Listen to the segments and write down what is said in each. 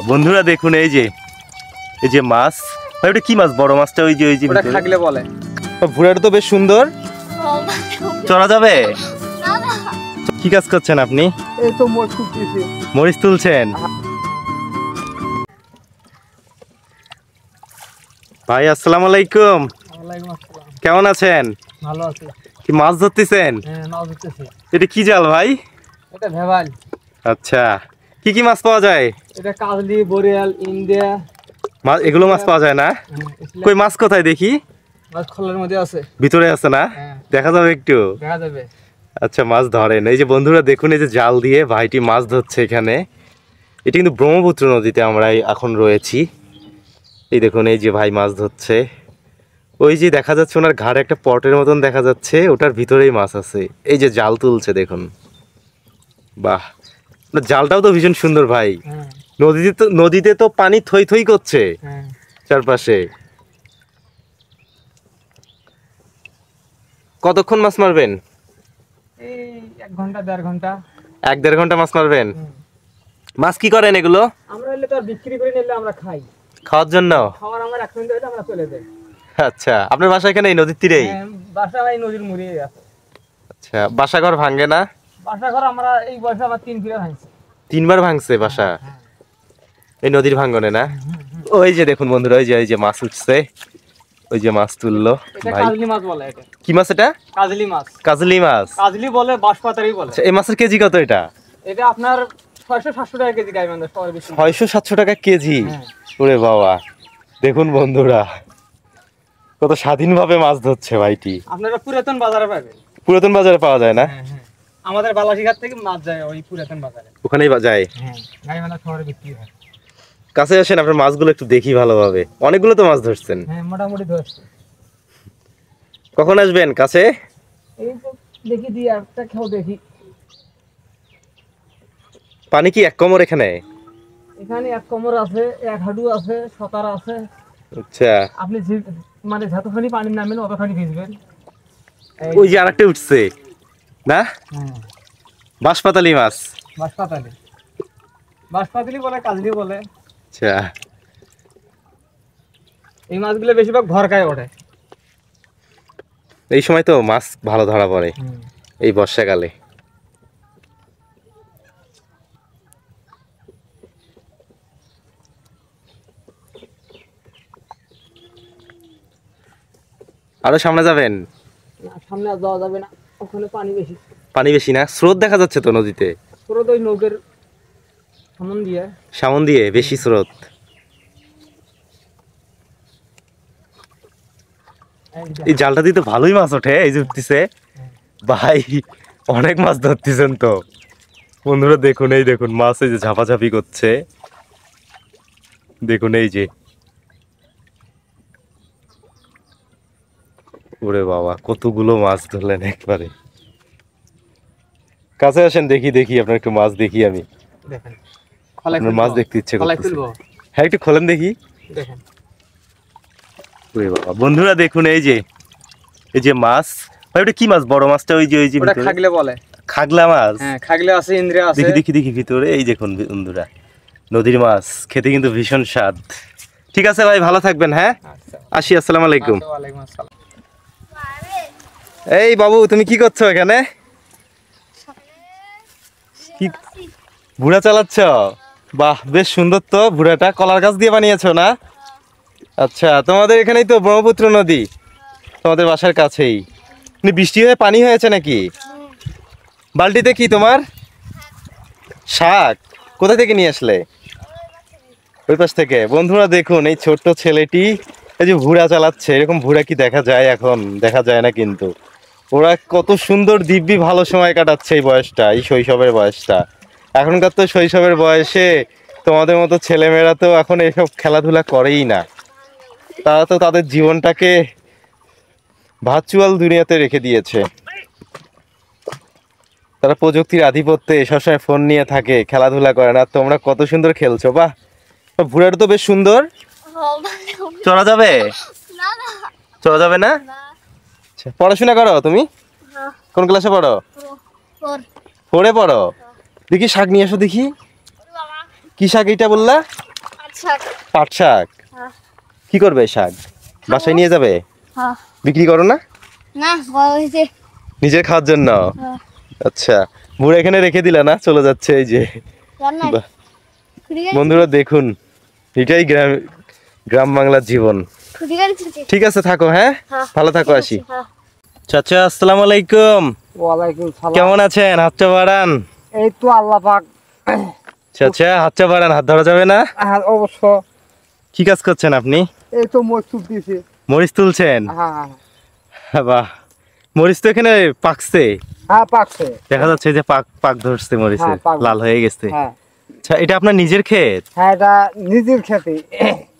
বন্ধুরা দেখুন এই যে মাছ, ভাই ওটা কি মাছ? বড় মাছটা ওই যে ওটা খাগলে বলে। ভুঁড়াটা তো বেশ সুন্দর, চড়া যাবে? কি কাজ করছেন আপনি? এই তো মরিচ তুলতেছি। মরিচ তুলছেন? ভাই আসসালামু আলাইকুম। ওয়ালাইকুম আসসালাম। কেমন আছেন? ভালো আছি। কি মাছ ধরতেছেন? হ্যাঁ, মাছ ধরতেছি। এটা কি জাল ভাই? এটা ভেবাল। আচ্ছা, কি মাছ পাওয়া যায়? এটা কাজলি, বরিয়াল, ইন্ডিয়া মাছ, এগুলো মাছ পাওয়া যায় না? কই মাছ কোথায় দেখি? মাছ খোলার মধ্যে আছে। ভিতরে আছে না? দেখা যাবে একটু? দেখা যাবে। আচ্ছা, মাছ ধরেন। এই যে বন্ধুরা দেখুন, এই যে জাল দিয়ে ভাইটি মাছ ধরছে এখানে। এটা কিন্তু ব্রহ্মপুত্র নদীতে আমরা এখন রয়েছি। এই দেখুন, এই যে ভাই মাছ ধরছে। ওই যে দেখা যাচ্ছে ওনার ঘাড়ে একটা পটের মতন দেখা যাচ্ছে, ওটার ভিতরেই মাছ আছে। এই যে জাল তুলছে দেখুন, বাহ, জালটাও তো ভীষণ সুন্দর ভাই। নদীতে তো পানি থই থই করছে চারপাশে। কতক্ষণ মাছ মারবেন? এই 1 ঘন্টা 1.5 ঘন্টা। 1-1.5 ঘন্টা মাছ মারবেন? মাছ কি করেন এগুলো? আমরা এলে তো আর বিক্রি করে নিলে আমরা খাই। খাওয়ার জন্য? খাওয়ার আমরা 1 ঘন্টা হলে আমরা চলে যাই। আচ্ছা, আপনার বাসা এখানে এই নদীর তীরেই? হ্যাঁ, বাসা এই নদীর মুড়ে আছে। আচ্ছা, বাসা ঘর ভাঙে না? বাসা ঘর আমরা এই বয়সে আবার 3 ফিরে ভাঙছি। 3 বার ভাঙছে বাসা এই নদীর ভাঙনে না? ওই যে দেখুন বন্ধুরা, ওই যে মাছ উঠছে, ওই যে মাছ তুললো ভাই। কাজলি মাছ বলে এটা। কি মাছ এটা? কাজলি মাছ। কাজলি মাছ? কাজলি বলে, বাঁশপাতারি বলে। আচ্ছা, এই মাছের কেজি কত এটা? এটা আপনার 600-700 টাকা কেজি গাইবান্ধা সবার বেশি। 600-700 টাকা কেজি? ওরে বাবা, দেখুন বন্ধুরা কত স্বাধীনভাবে মাছ ধরছে ভাইটি। আপনারা পুরাতন বাজারে পাবেন। পুরাতন বাজারে পাওয়া যায় না? আমাদের বালাসীঘাট থেকে মাছ যায় ওই পুরাতন বাজারে। ওখানেই যায়? গাইবান্ধা শহরে বিক্রি হয়। কাছে আসেন, আপনার মাছগুলো একটু দেখি ভালোভাবে। অনেকগুলো তো মাছ ধরছেন। হ্যাঁ, মোটামুটি ধরছে। কখন আসবেন কাছে? এই তো দেখি দি একটা খাও দেখি। পানি কি এক কোমর এখানে? এখানে 1 কোমর আছে, 1 হাঁটু আছে, সতার আছে। আচ্ছা, আপনি মানে যতখানি পানি নামেন অতখানি ভিজবেন। ওই যে আরেকটা উঠছে না? বাঁশপাতালি মাছ? বাঁশপাতালি। বাঁশপাতালি বলে, কাজলি বলে। আচ্ছা, এই মাছগুলো বেশিরভাগ ভরকায় ওঠে। এই সময় তো মাছ ভালো ধরা পড়ে, এই বর্ষাকালে। আরো সামনে যাবেন? সামনে আর যাওয়া যাবে না, ওখানে পানি বেশি। পানি বেশি না? স্রোত দেখা যাচ্ছে তো নদীতে। স্রোত ওই নৌকের সামন দিয়ে বেশি স্রোত। এই জালটা দিয়ে তো ভালোই মাছ ওঠে। এই যে উঠতেছে ভাই, অনেক মাছ ধরতেছেন তো বন্ধুরা। দেখুন, এই দেখুন মাছ এই যে ঝাপাঝাপি করছে। দেখুন এই যে, ওরে বাবা, কতগুলো মাছ ধরলেন একবারে। কাছে আসেন, দেখি আপনার একটু মাছ দেখি। আমি আপনার মাছ দেখতে ইচ্ছে করতেছে। হ্যাঁ, একটু খোলেন দেখি। ওরে বাবা, বন্ধুরা দেখুন এই যে মাছ। ভাই ওটা কি মাছ? বড় মাছটা ওই যে ওটা খাগলে বলে। খাগলা মাছ? হ্যাঁ, খাগলে আছে, ইন্দ্রিয়া আছে। দেখি ভিতরে। এই দেখুন বন্ধুরা, নদীর মাছ খেতে কিন্তু ভীষণ স্বাদ। ঠিক আছে ভাই, ভালো থাকবেন। হ্যাঁ, আসি। আসসালামু আলাইকুম। ওয়ালাইকুম আসসালাম। এই বাবু, তুমি কি করছো এখানে? কি ভুঁড়া চালাচ্ছ? বাহ, বেশ সুন্দর তো ভুঁড়াটা। কলার গাছ দিয়ে বানিয়েছো না? আচ্ছা, তোমাদের এখানেই তো ব্রহ্মপুত্র নদী, তোমাদের বাসার কাছেই। বৃষ্টি হয়ে পানি হয়েছে নাকি? বালতিতে কি তোমার? শাক? কোথা থেকে নিয়ে আসলে? ওই পাশ থেকে। বন্ধুরা দেখুন, এই ছোট্ট ছেলেটি এই যে ভুঁড়া চালাচ্ছে। এরকম ভুঁড়া কি দেখা যায়? এখন দেখা যায় না, কিন্তু ওরা কত সুন্দর দিব্যি ভালো সময় কাটাচ্ছে এই বয়সটা, এই শৈশবের বয়সটা। এখনকার তো শৈশবের বয়সে তোমাদের মতো ছেলেমেয়েরা তো এখন এসব খেলাধুলা করেই না। তারা তো তাদের জীবনটাকে ভার্চুয়াল দুনিয়াতে রেখে দিয়েছে। তারা প্রযুক্তির আধিপত্যে সবসময় ফোন নিয়ে থাকে, খেলাধুলা করে না। তোমরা কত সুন্দর খেলছো। বাহ, ভুঁড়াটা তো বেশ সুন্দর। চড়া যাবে? চড়া যাবে না? আচ্ছা, পড়াশোনা করো তুমি? কোন ক্লাসে পড়ো? 4-এ পড়ো? দেখি শাক নিয়ে এসো দেখি। কি শাক এটা বললা? শাক। পাট শাক হ্যাঁ। কি করবে এই শাক বাসায় নিয়ে যাবে হ্যাঁ। বিক্রি করো না না বড় হয়েছে। নিজের খাওয়ার জন্য হ্যাঁ। আচ্ছা বুড়া এখানে রেখে দিলা না চলে যাচ্ছে এই যে রান্নায় বাহ, খুঁটি গাড়ি বন্ধুরা দেখুন এটাই গ্রাম গ্রাম বাংলার জীবন খুঁটি গাড়ি চলছে। ঠিক আছে থাকো হ্যাঁ হ্যাঁ, ভালো থাকো ঠিক আসি আছে, হ্যাঁ। চাচা আসসালামু আলাইকুম ওয়ালাইকুম সালাম। কেমন আছেন হাতটা বাড়ান এই তো আল্লাহ পাক। চাচা হাতটা বাড়ান হাত ধরা যাবে না হ্যাঁ অবশ্য কি কাজ করছেন আপনি এই তো মজুর দিছে। মরিচ তুলছেন হ্যাঁ হ্যাঁ বাহ মরিচ তো এখানে পাকছে হ্যাঁ পাকছে। দেখা যাচ্ছে যে পাক পাক ধরছে মরিচে হ্যাঁ, পাক লাল হয়ে গেছে হ্যাঁ আচ্ছা এটা আপনার নিজের ক্ষেত হ্যাঁ এটা নিজের খেতে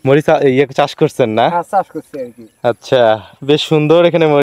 মরিচ ইয়ে চাষ করছেন না চাষ করছি আর কি। আচ্ছা বেশ সুন্দর এখানে